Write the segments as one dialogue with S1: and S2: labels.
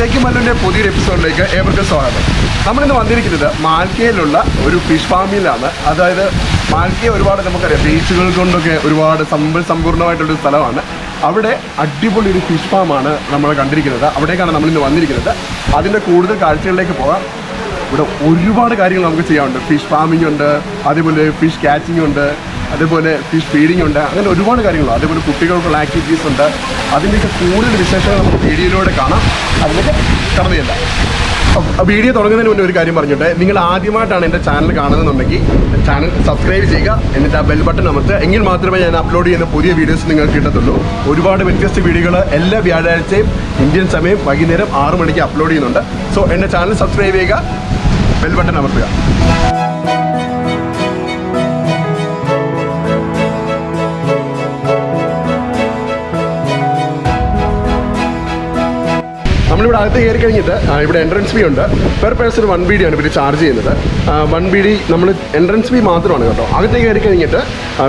S1: ഷെയ്ഖ് മല്ലുവിൻ്റെ പുതിയൊരു എപ്പിസോഡിലേക്ക് ഏവർക്കും സ്വാഗതം. നമ്മളിന്ന് വന്നിരിക്കുന്നത് മാൽക്കയിലുള്ള ഒരു ഫിഷ് ഫാമിലാണ്. അതായത് മാൽക്കയെ ഒരുപാട് നമുക്കറിയാം, ബീച്ചുകൾ കൊണ്ടൊക്കെ ഒരുപാട് സമ്പൂർണ്ണമായിട്ടുള്ളൊരു സ്ഥലമാണ്. അവിടെ അടിപൊളി ഒരു ഫിഷ് ഫാമാണ് നമ്മൾ കണ്ടിരിക്കുന്നത്. അവിടേക്കാണ് നമ്മളിന്ന് വന്നിരിക്കുന്നത്. അതിൻ്റെ കൂടുതൽ കാഴ്ചകളിലേക്ക് പോകാം. ഇവിടെ ഒരുപാട് കാര്യങ്ങൾ നമുക്ക് ചെയ്യാറുണ്ട്. ഫിഷ് ഫാമിംഗ് ഉണ്ട്, അതേപോലെ ഫിഷ് ക്യാച്ചിങ് ഉണ്ട്, അതേപോലെ ഫിഷ് ഫീഡിംഗ് ഉണ്ട്. അങ്ങനെ ഒരുപാട് കാര്യങ്ങളുണ്ട്. അതേപോലെ കുട്ടികൾക്കുള്ള ആക്ടിവിറ്റീസ് ഉണ്ട്. അതിൻ്റെയൊക്കെ കൂടുതൽ വിശേഷങ്ങൾ നമുക്ക് വീഡിയോയിലൂടെ കാണാം. അതിലേക്ക് കടന്നില്ല. വീഡിയോ തുടങ്ങുന്നതിന് മുന്നേ ഒരു കാര്യം പറഞ്ഞിട്ട്, നിങ്ങൾ ആദ്യമായിട്ടാണ് എൻ്റെ ചാനൽ കാണുന്നതെന്നുണ്ടെങ്കിൽ ചാനൽ സബ്സ്ക്രൈബ് ചെയ്യുക, എന്നിട്ട് ആ ബെൽ ബട്ടൺ അമർത്തുക. എങ്കിൽ മാത്രമേ ഞാൻ അപ്ലോഡ് ചെയ്യുന്ന പുതിയ വീഡിയോസ് നിങ്ങൾക്ക് കിട്ടത്തുള്ളൂ. ഒരുപാട് വ്യത്യസ്ത വീഡിയോകൾ എല്ലാ വ്യാഴാഴ്ചയും ഇന്ത്യൻ സമയം വൈകുന്നേരം 6 മണിക്ക് അപ്ലോഡ് ചെയ്യുന്നുണ്ട്. സോ എൻ്റെ ചാനൽ സബ്സ്ക്രൈബ് ചെയ്യുക, ബെൽ ബട്ടൺ അമർത്തുക. നമ്മളിവിടെ അകത്ത് കയറി കഴിഞ്ഞിട്ട് ഇവിടെ എൻട്രൻസ് ഫീ ഉണ്ട്. പെർ പേഴ്സൺ 1 BD ആണ് ഇവർ ചാർജ് ചെയ്യുന്നത്. 1 BD നമ്മൾ എൻട്രൻസ് ഫീ മാത്രമാണ് കേട്ടോ. അകത്തേക്ക് കയറി കഴിഞ്ഞിട്ട്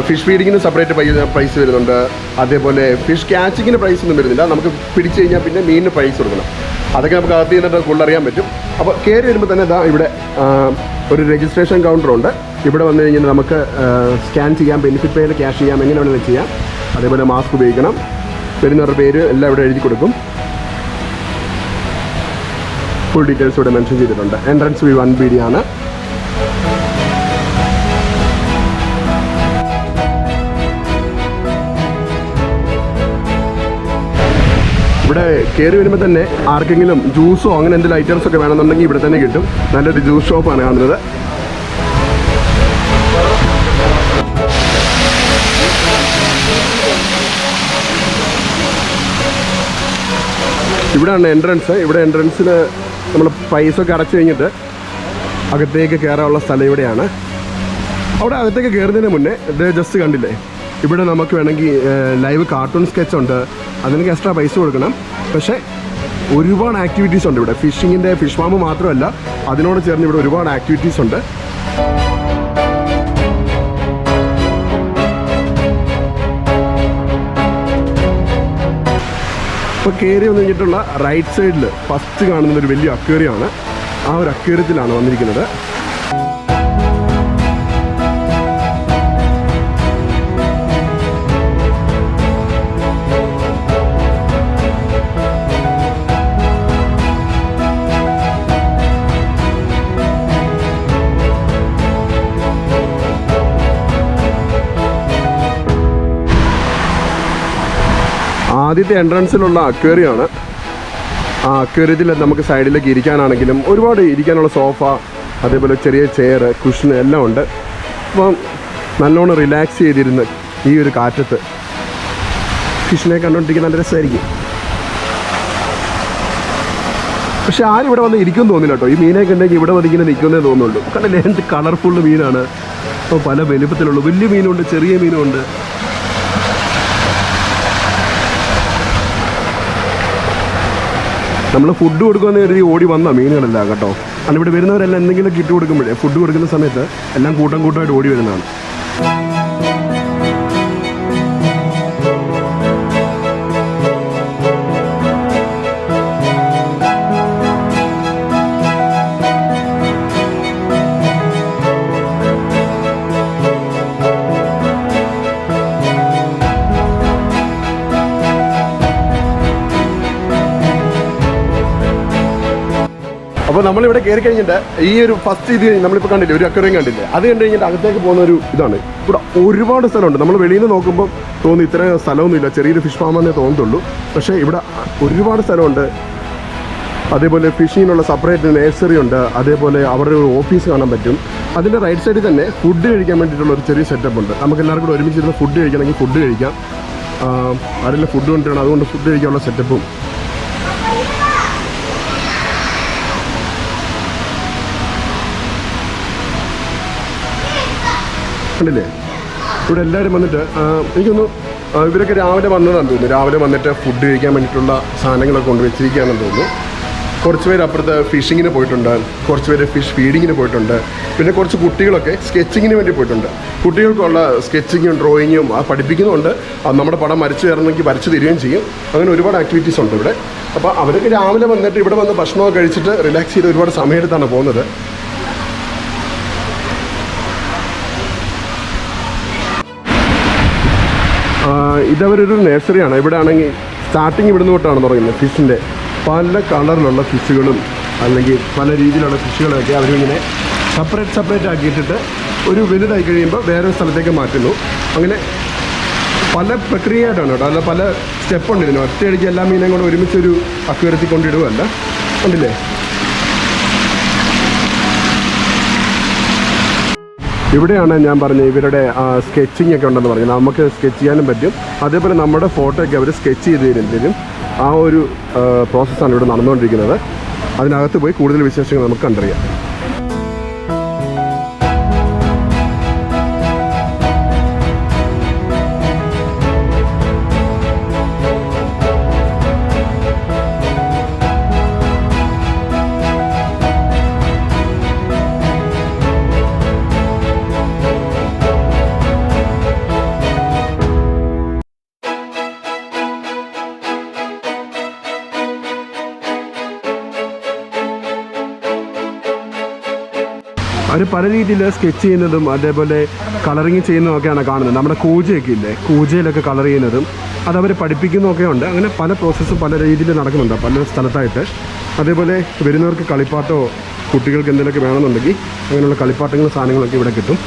S1: ഫിഷ് ഫീഡിങ്ങിന് സെപ്പറേറ്റ് പ്രൈസ് വരുന്നുണ്ട്. അതേപോലെ ഫിഷ് ക്യാച്ചിങ്ങിന് പ്രൈസ് ഒന്നും വരുന്നില്ല. നമുക്ക് പിടിച്ചു കഴിഞ്ഞാൽ പിന്നെ മീനിന് പ്രൈസ് കൊടുക്കണം. അതൊക്കെ നമുക്ക് അകത്ത് ചെയ്യുന്നിട്ട് കൂടുതൽ അറിയാൻ പറ്റും. അപ്പോൾ കയറി വരുമ്പോൾ തന്നെ ഇവിടെ ഒരു രജിസ്ട്രേഷൻ കൗണ്ടറുണ്ട്. ഇവിടെ വന്നു കഴിഞ്ഞാൽ നമുക്ക് സ്കാൻ ചെയ്യാം, ബെനിഫിറ്റ് പേയിൽ ക്യാഷ് ചെയ്യാം, എങ്ങനെ വേണമെങ്കിലും ചെയ്യാം. അതേപോലെ മാസ്ക് ഉപയോഗിക്കണം. വരുന്നവരുടെ പേര് എല്ലാം ഇവിടെ എഴുതി കൊടുക്കും. ഫുൾ ഡീറ്റെയിൽസ് ഇവിടെ മെൻഷൻ ചെയ്തിട്ടുണ്ട്. എൻട്രൻസ് ഫീ 1 BD ആണ്. ഇവിടെ കയറി വരുമ്പോൾ തന്നെ ആർക്കെങ്കിലും ജ്യൂസോ അങ്ങനെ എന്തെങ്കിലും ഐറ്റംസ് ഒക്കെ വേണമെന്നുണ്ടെങ്കിൽ ഇവിടെ തന്നെ കിട്ടും. നല്ലൊരു ജ്യൂസ് ഷോപ്പാണ് കാണുന്നത്. ഇവിടെയാണ് എൻട്രൻസ്. ഇവിടെ എൻട്രൻസിൽ നമ്മൾ പൈസ ഒക്കെ അടച്ചു കഴിഞ്ഞിട്ട് അകത്തേക്ക് കയറാനുള്ള സ്ഥലം ഇവിടെയാണ്. അവിടെ അകത്തേക്ക് കയറുന്നതിന് മുന്നേ ഇത് ജസ്റ്റ് കണ്ടില്ലേ, ഇവിടെ നമുക്ക് വേണമെങ്കിൽ ലൈവ് കാർട്ടൂൺ സ്കെച്ച് ഉണ്ട്. അതിനൊക്കെ എക്സ്ട്രാ പൈസ കൊടുക്കണം. പക്ഷേ ഒരുപാട് ആക്ടിവിറ്റീസ് ഉണ്ട് ഇവിടെ. ഫിഷിങ്ങിൻ്റെ ഫിഷ് ഫാം മാത്രമല്ല, അതിനോട് ചേർന്ന് ഇവിടെ ഒരുപാട് ആക്ടിവിറ്റീസ് ഉണ്ട്. ഇപ്പോൾ കയറി വന്നു കഴിഞ്ഞിട്ടുള്ള റൈറ്റ് സൈഡിൽ ഫസ്റ്റ് കാണുന്നത് ഒരു വലിയ അക്വേറിയമാണ്. ആ ഒരു അക്വേറിയത്തിലാണ് വന്നിരിക്കുന്നത്. ആദ്യത്തെ എൻട്രൻസിലുള്ള അക്വേറിയമാണ്. ആ അക്വേറിയത്തിൽ നമുക്ക് സൈഡിലേക്ക് ഇരിക്കാനാണെങ്കിലും ഒരുപാട് ഇരിക്കാനുള്ള സോഫ, അതേപോലെ ചെറിയ ചെയർ, കുഷന് എല്ലാം ഉണ്ട്. അപ്പം നല്ലോണം റിലാക്സ് ചെയ്തിരുന്ന് ഈ ഒരു കാറ്റത്ത് ഫിഷിനെ കണ്ടുകൊണ്ടിരിക്കാൻ നല്ല രസമായിരിക്കും. പക്ഷെ ആരും ഇവിടെ വന്ന് ഇരിക്കും തോന്നില്ല കേട്ടോ. ഈ മീനൊക്കെ ഉണ്ടെങ്കിൽ ഇവിടെ വന്നിങ്ങനെ നിൽക്കുന്നേ തോന്നുള്ളൂ. കണ്ടില്ലേ എന്ത് കളർഫുള്ള് മീനാണ്. അപ്പോൾ പല വലുപ്പത്തിലുള്ള വലിയ മീനുണ്ട്, ചെറിയ മീനുണ്ട്. നമ്മൾ ഫുഡ് കൊടുക്കുമെന്ന് കരുതി ഓടി വന്ന മീനുകളല്ല കേട്ടോ. കാരണം ഇവിടെ വരുന്നവരെല്ലാം എന്തെങ്കിലും കിട്ടി കൊടുക്കുമ്പോഴേ, ഫുഡ് കൊടുക്കുന്ന സമയത്ത് എല്ലാം കൂട്ടം കൂട്ടമായിട്ട് ഓടി വരുന്നതാണ്. അപ്പോൾ നമ്മളിവിടെ കയറി കഴിഞ്ഞിട്ട് ഈ ഒരു ഫസ്റ്റ് ഇത് നമ്മളിപ്പോൾ കണ്ടില്ലേ, ഒരു അക്വേറിയം കണ്ടില്ലേ, അത് കണ്ടു കഴിഞ്ഞിട്ട് അകത്തേക്ക് പോകുന്ന ഒരു ഇതാണ്. ഇവിടെ ഒരുപാട് സ്ഥലമുണ്ട്. നമ്മൾ വെളിയിൽ നിന്ന് നോക്കുമ്പോൾ തോന്നി ഇത്ര സ്ഥലമൊന്നുമില്ല, ചെറിയൊരു ഫിഷ് ഫാമെന്നേ തോന്നത്തുള്ളൂ. പക്ഷേ ഇവിടെ ഒരുപാട് സ്ഥലമുണ്ട്. അതേപോലെ ഫിഷിങ്ങിനുള്ള സെപ്പറേറ്റ് നേഴ്സറി ഉണ്ട്. അതേപോലെ അവരുടെ ഒരു ഓഫീസ് കാണാൻ പറ്റും. അതിൻ്റെ റൈറ്റ് സൈഡിൽ തന്നെ ഫുഡ് കഴിക്കാൻ വേണ്ടിയിട്ടുള്ള ഒരു ചെറിയ സെറ്റപ്പ് ഉണ്ട്. നമുക്ക് എല്ലാവർക്കും കൂടെ ഒരുമിച്ചിരുന്ന് ഫുഡ് കഴിക്കണമെങ്കിൽ ഫുഡ് കഴിക്കാം. ആരെല്ലാം ഫുഡ് കൊണ്ടുവരണം, അതുകൊണ്ട് ഫുഡ് കഴിക്കാനുള്ള സെറ്റപ്പും. കണ്ടില്ലേ, ഇവിടെ എല്ലാവരും വന്നിട്ട് എനിക്കൊന്ന് ഇവരൊക്കെ രാവിലെ വന്നതാണെന്ന് തോന്നുന്നു. രാവിലെ വന്നിട്ട് ഫുഡ് കഴിക്കാൻ വേണ്ടിയിട്ടുള്ള സാധനങ്ങളൊക്കെ കൊണ്ട് വെച്ചിരിക്കുകയാണെന്ന് തോന്നുന്നു. കുറച്ച് പേര് അപ്പുറത്ത് ഫിഷിങ്ങിന് പോയിട്ടുണ്ട്, കുറച്ച് പേര് ഫിഷ് ഫീഡിങ്ങിന് പോയിട്ടുണ്ട്, പിന്നെ കുറച്ച് കുട്ടികളൊക്കെ സ്കെച്ചിങ്ങിന് വേണ്ടി പോയിട്ടുണ്ട്. കുട്ടികൾക്കുള്ള സ്കെച്ചിങ്ങും ഡ്രോയിങ്ങും പഠിപ്പിക്കുന്നുണ്ട്. നമ്മുടെ പടം വരച്ച് തരണമെങ്കിൽ വരച്ച് തരികയും ചെയ്യും. അങ്ങനെ ഒരുപാട് ആക്ടിവിറ്റീസ് ഉണ്ട് ഇവിടെ. അപ്പോൾ അവരൊക്കെ രാവിലെ വന്നിട്ട് ഇവിടെ വന്ന് ഭക്ഷണമൊക്കെ കഴിച്ചിട്ട് റിലാക്സ് ചെയ്ത് ഒരുപാട് സമയമെടുത്താണ് പോകുന്നത്. ഇതവരൊരു നഴ്സറിയാണ്. ഇവിടെ ആണെങ്കിൽ സ്റ്റാർട്ടിങ് ഇവിടുന്ന് തൊട്ടാണ് തുടങ്ങുന്നത്. ഫിഷിൻ്റെ പല കളറിലുള്ള ഫിഷുകളും അല്ലെങ്കിൽ പല രീതിയിലുള്ള ഫിഷുകളൊക്കെ അവരിങ്ങനെ സെപ്പറേറ്റ് ആക്കിയിട്ടിട്ട് ഒരു വലുതായി കഴിയുമ്പോൾ വേറൊരു സ്ഥലത്തേക്ക് മാറ്റുന്നു. അങ്ങനെ പല പ്രക്രിയയായിട്ടാണ് കേട്ടോ. അല്ല, പല സ്റ്റെപ്പുണ്ട് ഇതിന്. ഒറ്റയടിക്ക് എല്ലാ മീനും കൂടെ ഒരുമിച്ചൊരു അക്വേറിയത്തിൽ കൊണ്ടിടുകയല്ല. ഉണ്ടല്ലേ? ഇവിടെയാണ് ഞാൻ പറഞ്ഞത് ഇവരുടെ സ്കെച്ചിങ് ഒക്കെ ഉണ്ടെന്ന് പറഞ്ഞത്. നമുക്ക് സ്കെച്ച് ചെയ്യാനും പറ്റും. അതേപോലെ നമ്മുടെ ഫോട്ടോ ഒക്കെ അവർ സ്കെച്ച് ചെയ്ത് തരും. ആ ഒരു പ്രോസസ്സാണ് ഇവിടെ നടന്നുകൊണ്ടിരിക്കുന്നത്. അതിനകത്ത് പോയി കൂടുതൽ വിശേഷങ്ങൾ നമുക്ക് കണ്ടറിയാം. അവർ പല രീതിയിൽ സ്കെച്ച് ചെയ്യുന്നതും അതേപോലെ കളറിങ് ചെയ്യുന്നതൊക്കെയാണ് കാണുന്നത്. നമ്മുടെ കൂജയൊക്കെ ഇല്ലേ, കൂജയിലൊക്കെ കളർ ചെയ്യുന്നതും അതവർ പഠിപ്പിക്കുന്നതൊക്കെ ഉണ്ട്. അങ്ങനെ പല പ്രോസസ്സും പല രീതിയിൽ നടക്കുന്നുണ്ട് പല സ്ഥലത്തായിട്ട്. അതേപോലെ വരുന്നവർക്ക് കളിപ്പാട്ടോ കുട്ടികൾക്ക് എന്തെങ്കിലുമൊക്കെ വേണമെന്നുണ്ടെങ്കിൽ അങ്ങനെയുള്ള കളിപ്പാട്ടങ്ങളും സാധനങ്ങളൊക്കെ ഇവിടെ കിട്ടും.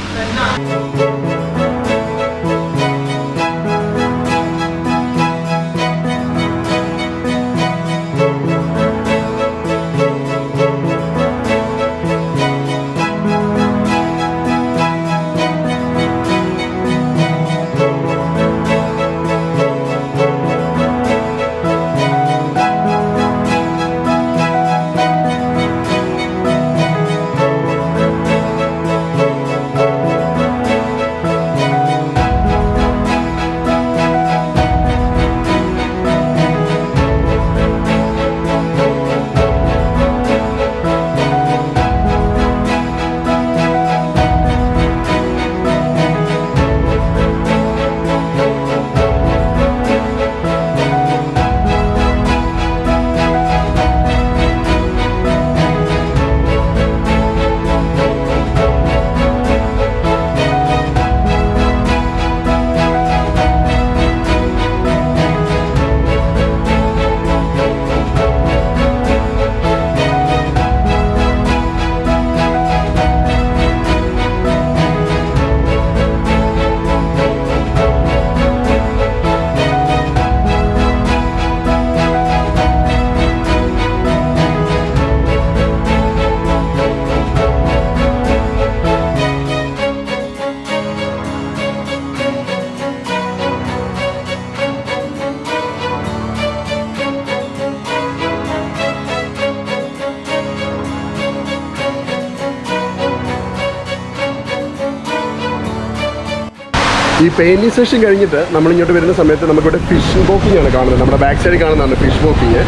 S1: ഈ പെയിൻറ്റിങ് സെഷൻ കഴിഞ്ഞിട്ട് നമ്മളിങ്ങോട്ട് വരുന്ന സമയത്ത് നമുക്കിവിടെ ഫിഷ് വോക്കിംഗ് ആണ് കാണുന്നത്. നമ്മുടെ ബാക്ക് സൈഡിൽ കാണുന്നതാണ് ഫിഷ് വോക്കിങ്.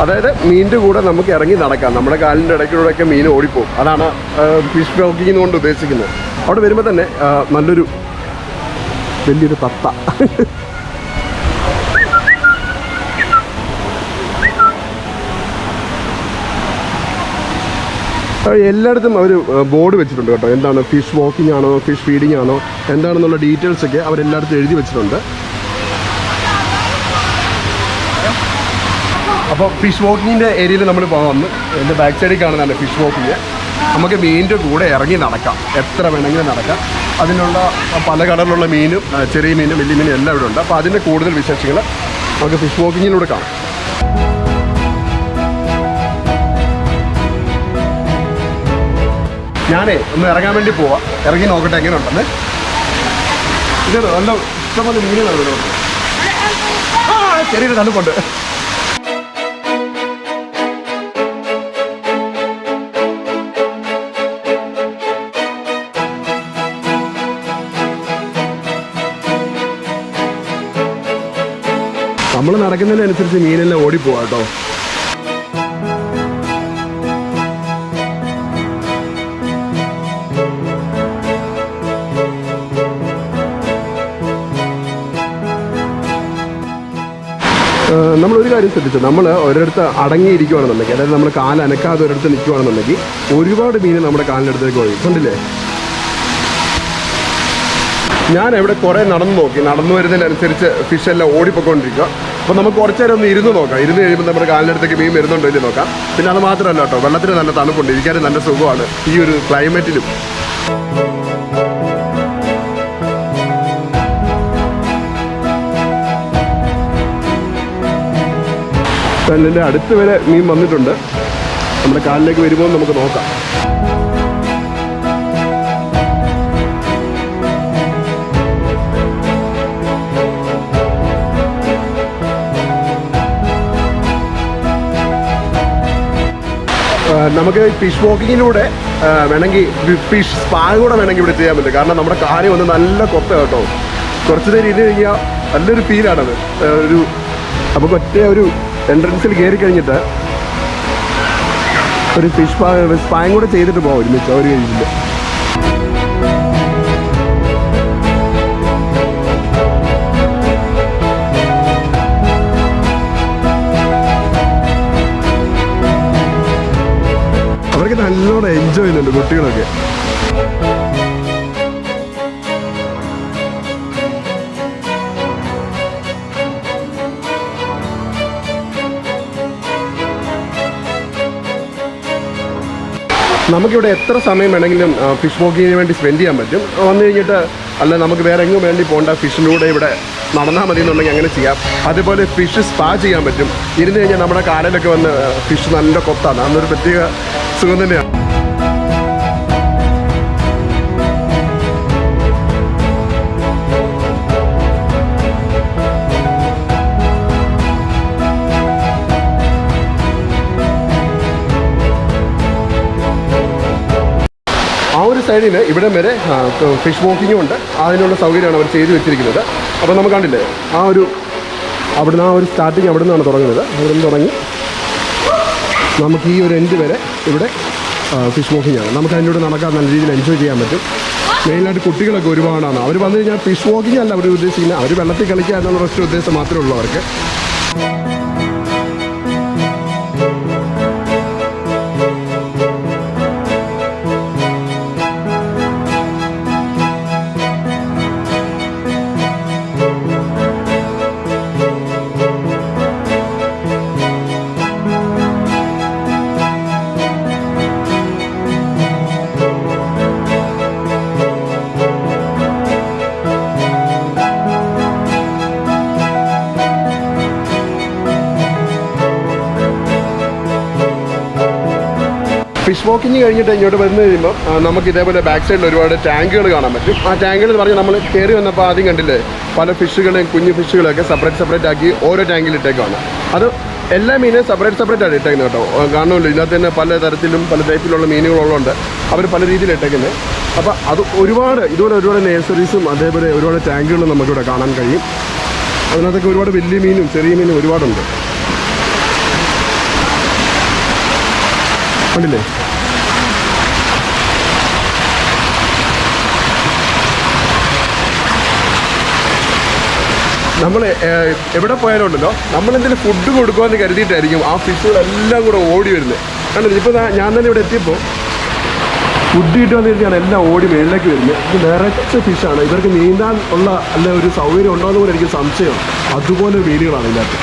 S1: അതായത് മീനിൻ്റെ കൂടെ നമുക്ക് ഇറങ്ങി നടക്കാം. നമ്മുടെ കാലിൻ്റെ ഇടയ്ക്കൂടെയൊക്കെ മീൻ ഓടിപ്പോകും. അതാണ് ഫിഷ് വോക്കിംഗ് കൊണ്ട് ഉദ്ദേശിക്കുന്നത്. അവിടെ വരുമ്പോൾ തന്നെ നല്ലൊരു വലിയൊരു തത്ത എല്ലായിടത്തും അവർ ബോർഡ് വെച്ചിട്ടുണ്ട് കേട്ടോ. എന്താണ് ഫിഷ് വോക്കിംഗ് ആണോ ഫിഷ് ഫീഡിങ് ആണോ എന്താണെന്നുള്ള ഡീറ്റെയിൽസൊക്കെ അവരെല്ലായിടത്തും എഴുതി വെച്ചിട്ടുണ്ട്. അപ്പോൾ ഫിഷ് വോക്കിങ്ങിൻ്റെ ഏരിയയിൽ നമ്മൾ വന്ന് എൻ്റെ ബാക്ക് സൈഡിൽ കാണുന്നതാണ് ഫിഷ് വോക്കിങ്. നമുക്ക് മീനിൻ്റെ കൂടെ ഇറങ്ങി നടക്കാം, എത്ര വേണമെങ്കിലും നടക്കാം. അതിനുള്ള പല കളറിലുള്ള മീനും ചെറിയ മീനും വലിയ മീനും എല്ലാം ഇവിടെ ഉണ്ട്. അപ്പോൾ അതിൻ്റെ കൂടുതൽ വിശേഷങ്ങൾ നമുക്ക് ഫിഷ് വോക്കിങ്ങിലൂടെ കാണാം. ഞാനേ ഒന്ന് ഇറങ്ങാൻ വേണ്ടി പോവാം. ഇറങ്ങി നോക്കട്ടെ എങ്ങനെ ഉണ്ടെന്ന്. ഇത് നല്ല ഇഷ്ടംപോലെ മീനുകളാണ് ഇവിടെ. ചെറിയൊരു തണുപ്പുണ്ട്. നമ്മൾ നടക്കുന്നതിനനുസരിച്ച് മീനെല്ലാം ഓടിപ്പോവാ കേട്ടോ. നമ്മളൊരു കാര്യം ശ്രദ്ധിച്ചു, നമ്മൾ ഒരിടത്ത് അടങ്ങിയിരിക്കുകയാണെന്നുണ്ടെങ്കിൽ, അതായത് നമ്മൾ കാലനക്കാതെ ഒരിടത്ത് നിൽക്കുകയാണെന്നുണ്ടെങ്കിൽ ഒരുപാട് മീൻ നമ്മുടെ കാലിനടുത്തേക്ക് പോയി കണ്ടില്ലേ. ഞാൻ ഇവിടെ കുറേ നടന്നു വരുന്നതിനനുസരിച്ച് ഫിഷ് എല്ലാം ഓടിപ്പോയിക്കൊണ്ടിരിക്കുക. അപ്പോൾ നമുക്ക് കുറച്ച് നേരം ഒന്ന് ഇരുന്ന് നോക്കാം. ഇരുന്ന് കഴിയുമ്പോൾ നമ്മുടെ കാലിനടുത്തേക്ക് മീൻ വരുന്നുണ്ടോ ഇല്ല നോക്കാം. പിന്നെ അത് മാത്രമല്ല കേട്ടോ, വെള്ളത്തിന് നല്ല തണുപ്പുണ്ട്, ഇരിക്കാനും നല്ല സുഖമാണ് ഈ ഒരു ക്ലൈമറ്റിലും. കല്ലിൻ്റെ അടുത്ത് വരെ മീൻ വന്നിട്ടുണ്ട്. നമ്മുടെ കാലിലേക്ക് വരുമ്പോൾ നമുക്ക് നോക്കാം. നമുക്ക് ഫിഷ് വാക്കിങ്ങിലൂടെ വേണമെങ്കിൽ ഫിഷ് സ്പാ കൂടെ വേണമെങ്കിൽ ഇവിടെ ചെയ്യാൻ പറ്റും. കാരണം നമ്മുടെ കാര്യം വന്ന് നല്ല കൊത്ത കേട്ടോ. കുറച്ച് നേരം ഇരുന്ന് കഴിഞ്ഞാൽ നല്ലൊരു ഫീലാണത്. നമുക്ക് ഒറ്റ ഒരു എൻട്രൻസിൽ കയറി കഴിഞ്ഞിട്ട് ഒരു സ്പായും കൂടെ ചെയ്തിട്ട് പോകാം ഒരുമിച്ച് ഒരു കഴിഞ്ഞില്ല. അവർക്ക് നല്ലോണം എൻജോയ് ചെയ്യുന്നുണ്ട് കുട്ടികളൊക്കെ. നമുക്കിവിടെ എത്ര സമയം വേണമെങ്കിലും ഫിഷ് വാക്കിങ്ങിന് വേണ്ടി സ്പെൻഡ് ചെയ്യാൻ പറ്റും. വന്നു കഴിഞ്ഞിട്ട് അല്ല നമുക്ക് വേറെ എങ്ങും വേണ്ടി പോകേണ്ട, ഫിഷിലൂടെ ഇവിടെ നടന്നാൽ മതി എന്നുണ്ടെങ്കിൽ അങ്ങനെ ചെയ്യാം. അതേപോലെ ഫിഷ് സ്പാ ചെയ്യാൻ പറ്റും. ഇരുന്ന് കഴിഞ്ഞാൽ നമ്മുടെ കാലിലൊക്കെ വന്ന് ഫിഷ് നല്ല കൊത്താണ്, അന്നൊരു പ്രത്യേക സുഖം തന്നെയാണ്. ആ ഒരു സൈഡിൽ ഇവിടെ വരെ ഫിഷ് വാക്കിങ്ങും ഉണ്ട്. അതിനുള്ള സൗകര്യമാണ് അവർ ചെയ്തു വെച്ചിരിക്കുന്നത്. അപ്പോൾ നമുക്ക് കണ്ടില്ലേ അവിടുന്ന് ആ ഒരു സ്റ്റാർട്ടിങ് അവിടെ നിന്നാണ് തുടങ്ങുന്നത്. അവിടെ നിന്ന് തുടങ്ങി നമുക്ക് ഈ ഒരു എൻഡ് വരെ ഇവിടെ ഫിഷ് വാക്കിങ്ങാണ്. നമുക്ക് അതിലൂടെ നടക്കാൻ നല്ല രീതിയിൽ എൻജോയ് ചെയ്യാൻ പറ്റും. മെയിനായിട്ട് കുട്ടികളൊക്കെ ഒരുപാടാണ്. അവർ വന്നു കഴിഞ്ഞാൽ ഫിഷ് വാക്കിങ് അല്ല അവർ ഉദ്ദേശിക്കുന്നത്, അവർ വെള്ളത്തിൽ കളിക്കുക എന്നുള്ള ഒറ്റ ഉദ്ദേശം മാത്രമേ ഉള്ളൂ അവർക്ക്. ഫിഷ് വാക്കിങ് കഴിഞ്ഞിട്ട് ഇങ്ങോട്ട് വന്നു കഴിയുമ്പോൾ നമുക്ക് ഇതേപോലെ ബാക്ക് സൈഡിൽ ഒരുപാട് ടാങ്കുകൾ കാണാൻ പറ്റും. ആ ടാങ്കുകൾ എന്ന് പറഞ്ഞാൽ നമ്മൾ കയറി വന്നപ്പോൾ ആദ്യം കണ്ടില്ലേ, പല ഫിഷുകളെയും കുഞ്ഞു ഫിഷുകളൊക്കെ സെപ്പറേറ്റ് ആക്കി ഓരോ ടാങ്കിൽ ഇട്ടേക്കാണ്. അത് എല്ലാ മീനും സെപ്പറേറ്റ് ആയിട്ട് ഇട്ടേക്കുന്നത് കേട്ടോ. കാണുമല്ലോ, ഇതിനകത്ത് തന്നെ പല തരത്തിലും പല ടൈപ്പിലുള്ള മീനുകളുള്ളതുകൊണ്ട് അവർ പല രീതിയിൽ ഇട്ടേക്കുന്നത്. അപ്പോൾ അത് ഇതുപോലെ ഒരുപാട് നേഴ്സറീസും അതേപോലെ ഒരുപാട് ടാങ്കുകളും നമുക്കിവിടെ കാണാൻ കഴിയും. അതിനകത്തൊക്കെ ഒരുപാട് വലിയ മീനും ചെറിയ മീനും ഒരുപാടുണ്ട്. കണ്ടില്ലേ, നമ്മൾ എവിടെ പോയാലും ഉണ്ടല്ലോ, നമ്മളെന്തെങ്കിലും ഫുഡ് കൊടുക്കുമെന്ന് കരുതിയിട്ടായിരിക്കും ആ ഫിഷുകളെല്ലാം കൂടെ ഓടി വരുന്നത്. കണ്ടില്ലേ, ഇപ്പോൾ ഞാൻ തന്നെ ഇവിടെ എത്തിയപ്പോൾ ഫുഡ് കിട്ടുമെന്ന് കരുതിയാണ് എല്ലാം ഓടി മേളിലേക്ക് വരുന്നത്. ഇത് നിറച്ച ഫിഷാണ്. ഇവർക്ക് നീന്താൻ ഉള്ള ഒരു സൗകര്യം ഉണ്ടോ എന്ന് പോലെ എനിക്ക് സംശയമാണ്. അതുപോലെ മീനുകളാണ് ഇതിനകത്ത്.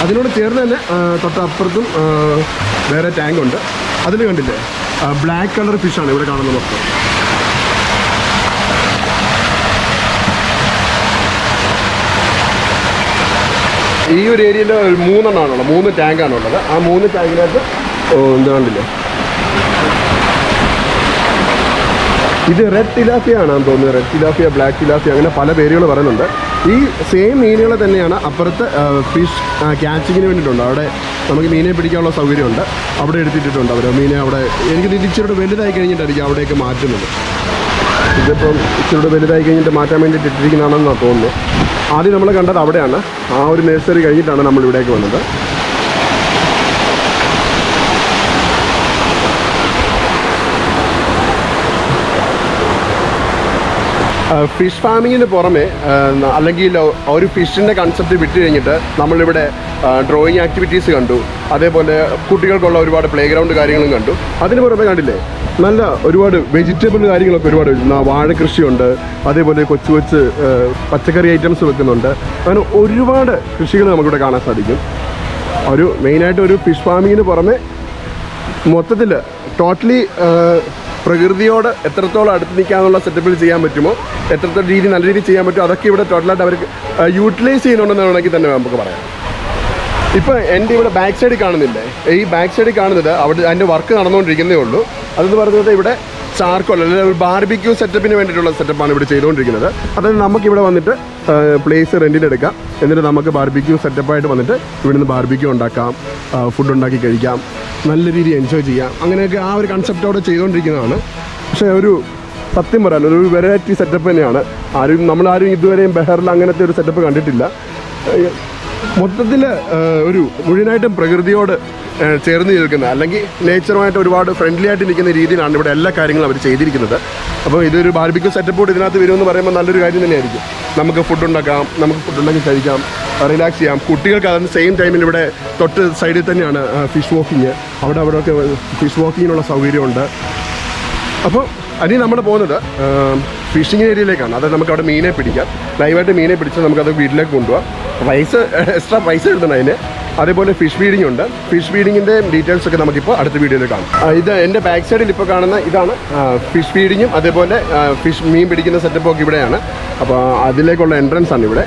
S1: അതിനോട് ചേർന്ന് തന്നെ തൊട്ടപ്പുറത്തും വേറെ ടാങ്കുണ്ട്. അതിൽ കണ്ടില്ലേ, ബ്ലാക്ക് കളർ ഫിഷാണ് ഇവിടെ കാണുന്നത് മൊത്തം. ഈ ഒരു ഏരിയയിൽ 3 എണ്ണമാണുള്ളത്, 3 ടാങ്കാണുള്ളത്. ആ 3 ടാങ്കിനകത്ത് എന്താ കണ്ടില്ലേ, ഇത് റെഡ് ടിലാഫിയ ആണെന്ന് തോന്നുന്നത്. റെഡ് ടിലാഫിയ, ബ്ലാക്ക് ടിലാഫിയ, അങ്ങനെ പല പേരുകൾ പറയുന്നുണ്ട്. ഈ സെയിം മീനുകളെ തന്നെയാണ് അപ്പുറത്ത് ഫിഷ് ക്യാച്ചിങ്ങിന് വേണ്ടിയിട്ടുണ്ട്. അവിടെ നമുക്ക് മീനെ പിടിക്കാനുള്ള സൗകര്യമുണ്ട്. അവിടെ എടുത്തിട്ടുണ്ട് അവർ മീനെ. അവിടെ എനിക്ക് ഇച്ചിരി വലുതായി കഴിഞ്ഞിട്ടായിരിക്കും അവിടേക്ക് മാറ്റുന്നത്. ഇതിപ്പം ഇച്ചിരി വലുതായി കഴിഞ്ഞിട്ട് മാറ്റാൻ വേണ്ടിയിട്ട് ഇട്ടിരിക്കുന്നതാണെന്നാണ് തോന്നുന്നത്. ആദ്യം നമ്മൾ കണ്ടത് അവിടെയാണ്. ആ ഒരു നഴ്സറി കഴിഞ്ഞിട്ടാണ് നമ്മൾ ഇവിടേക്ക് വന്നത്. ഫിഷ് ഫാമിങ്ങിന് പുറമെ അല്ലെങ്കിൽ ഒരു ഫിഷിൻ്റെ കൺസെപ്റ്റ് വിട്ട് കഴിഞ്ഞിട്ട് നമ്മളിവിടെ ഡ്രോയിങ് ആക്ടിവിറ്റീസ് കണ്ടു, അതേപോലെ കുട്ടികൾക്കുള്ള ഒരുപാട് പ്ലേ ഗ്രൗണ്ട് കാര്യങ്ങളും കണ്ടു. അതിന് പുറമെ കണ്ടില്ലേ നല്ല ഒരുപാട് വെജിറ്റബിൾ കാര്യങ്ങളൊക്കെ ഒരുപാട് വാഴ കൃഷിയുണ്ട്, അതേപോലെ കൊച്ചു കൊച്ച് പച്ചക്കറി ഐറ്റംസ് വെക്കുന്നുണ്ട്. അങ്ങനെ ഒരുപാട് കൃഷികൾ നമുക്കിവിടെ കാണാൻ സാധിക്കും. ഒരു മെയിനായിട്ട് ഒരു ഫിഷ് ഫാമിങ്ങിന് പുറമെ മൊത്തത്തിൽ ടോട്ടലി പ്രകൃതിയോട് എത്രത്തോളം അടുത്ത് നിൽക്കാനുള്ള സെറ്റപ്പിൽ ചെയ്യാൻ പറ്റുമോ, എത്രത്തോളം നല്ല രീതിയിൽ ചെയ്യാൻ പറ്റുമോ, അതൊക്കെ ഇവിടെ ടോട്ടലായിട്ട് അവർക്ക് യൂട്ടിലൈസ് ചെയ്യുന്നുണ്ടെന്ന് വേണമെങ്കിൽ തന്നെ നമുക്ക് പറയാം. ഇപ്പോൾ എൻ്റെ ഇവിടെ ബാക്ക് സൈഡിൽ കാണുന്നില്ലേ, ഈ ബാക്ക് സൈഡിൽ കാണുന്നത് അവിടെ അതിൻ്റെ വർക്ക് നടന്നുകൊണ്ടിരിക്കുന്നേ ഉള്ളൂ. അതെന്ന് പറയുന്നത് ഇവിടെ ചാർക്കോൾ അല്ലെങ്കിൽ ഒരു ബാർബിക്യൂ സെറ്റപ്പിന് വേണ്ടിയിട്ടുള്ള സെറ്റപ്പാണ് ഇവിടെ ചെയ്തുകൊണ്ടിരിക്കുന്നത്. അതായത് നമുക്കിവിടെ വന്നിട്ട് പ്ലേസ് റെൻറ്റിനെടുക്കാം, എന്നിട്ട് നമുക്ക് ബാർബിക്യൂ സെറ്റപ്പായിട്ട് വന്നിട്ട് ഇവിടുന്ന് ബാർബിക്യൂ ഉണ്ടാക്കാം, ഫുഡ് ഉണ്ടാക്കി കഴിക്കാം, നല്ല രീതിയിൽ എൻജോയ് ചെയ്യാം. അങ്ങനെയൊക്കെ ആ ഒരു കൺസെപ്റ്റോടെ ചെയ്തുകൊണ്ടിരിക്കുന്നതാണ്. പക്ഷേ ഒരു സത്യം പറയാൻ ഒരു വെറൈറ്റി സെറ്റപ്പ് തന്നെയാണ്. നമ്മളാരും ഇതുവരെയും ബെഹറിൽ അങ്ങനത്തെ ഒരു സെറ്റപ്പ് കണ്ടിട്ടില്ല. മൊത്തത്തിൽ ഒരു മുഴുവനായിട്ടും പ്രകൃതിയോട് ചേർന്ന് നിൽക്കുന്ന അല്ലെങ്കിൽ നേച്ചറുമായിട്ട് ഒരുപാട് ഫ്രണ്ട്ലി ആയിട്ട് നിൽക്കുന്ന രീതിയിലാണ് ഇവിടെ എല്ലാ കാര്യങ്ങളും അവർ ചെയ്തിരിക്കുന്നത്. അപ്പോൾ ഇതൊരു ബാർബിക്യൂ സെറ്റപ്പോട് ഇതിനകത്ത് വരുമെന്ന് പറയുമ്പോൾ നല്ലൊരു കാര്യം തന്നെയായിരിക്കും. നമുക്ക് ഫുഡ് ഉണ്ടാക്കാം, നമുക്ക് ഫുഡ് ഉണ്ടാക്കി കഴിക്കാം, റിലാക്സ് ചെയ്യാം. കുട്ടികൾക്ക് അതിന് സെയിം ടൈമിൽ ഇവിടെ തൊട്ട് സൈഡിൽ തന്നെയാണ് ഫിഷ് വാക്കിങ്. അവിടെയൊക്കെ ഫിഷ് വാക്കിങ്ങിനുള്ള സൗകര്യമുണ്ട്. അപ്പോൾ അതിന് നമ്മൾ പോകുന്നത് ഫിഷിംഗ് ഏരിയയിലേക്കാണ്. അതായത് നമുക്ക് അവിടെ മീനെ പിടിക്കാം, ലൈവായിട്ട് മീനെ പിടിച്ച് നമുക്കത് വീട്ടിലേക്ക് കൊണ്ടുപോകാം. എക്സ്ട്രാ പൈസ എഴുതണം അതിന്. അതേപോലെ ഫിഷ് ഫീഡിംഗ് ഉണ്ട്. ഫിഷ് ഫീഡിങ്ങിൻ്റെ ഡീറ്റെയിൽസ് ഒക്കെ നമുക്കിപ്പോൾ അടുത്ത വീഡിയോയിൽ കാണാം. ഇത് എൻ്റെ ബാക്ക് സൈഡിൽ ഇപ്പോൾ കാണുന്ന ഇതാണ് ഫിഷ് ഫീഡിങ്ങും അതേപോലെ മീൻ പിടിക്കുന്ന സെറ്റപ്പൊക്കെ ഇവിടെയാണ്. അപ്പോൾ അതിലേക്കുള്ള എൻട്രൻസ് ആണ് ഇവിടെ.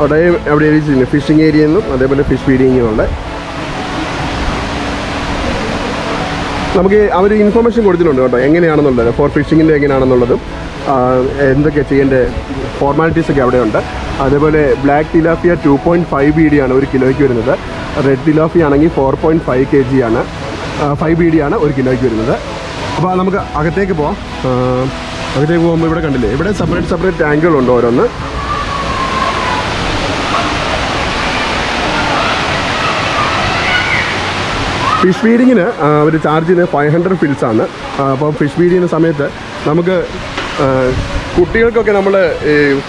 S1: അവിടെ എഴുതിയിട്ടുണ്ട് ഫിഷിംഗ് ഏരിയ എന്നും അതേപോലെ ഫിഷ് ഫീഡിങ്ങുമുണ്ട്. നമുക്ക് അവർ ഇൻഫർമേഷൻ കൊടുത്തിട്ടുണ്ട് കേട്ടോ, എങ്ങനെയാണെന്നുള്ളത്, ഫോർ ഫിഷിങ്ങിൻ്റെ എങ്ങനെയാണെന്നുള്ളതും എന്തൊക്കെ ചെയ്യേണ്ട ഫോർമാലിറ്റീസൊക്കെ അവിടെയുണ്ട്. അതേപോലെ ബ്ലാക്ക് തിലാപ്പിയ 2.5 BD ആണ് 1 കിലോയ്ക്ക് വരുന്നത്. റെഡ് തിലാപ്പിയ ആണെങ്കിൽ 4.5 kg ആണ്, 5 BD ആണ് 1 കിലോയ്ക്ക് വരുന്നത്. അപ്പോൾ നമുക്ക് അകത്തേക്ക് പോകാം. അകത്തേക്ക് പോകുമ്പോൾ ഇവിടെ കണ്ടില്ലേ, ഇവിടെ സെപ്പറേറ്റ് ടാങ്കുകളുണ്ട് ഓരോന്ന്. ഫിഷ് ഫീഡിങ്ങിന് അവർ ചാർജ് ചെയ്യുന്നത് 500 ഫിൽസ് ആണ്. അപ്പോൾ ഫിഷ് ഫീഡ് ചെയ്യുന്ന സമയത്ത് നമുക്ക് കുട്ടികൾക്കൊക്കെ നമ്മൾ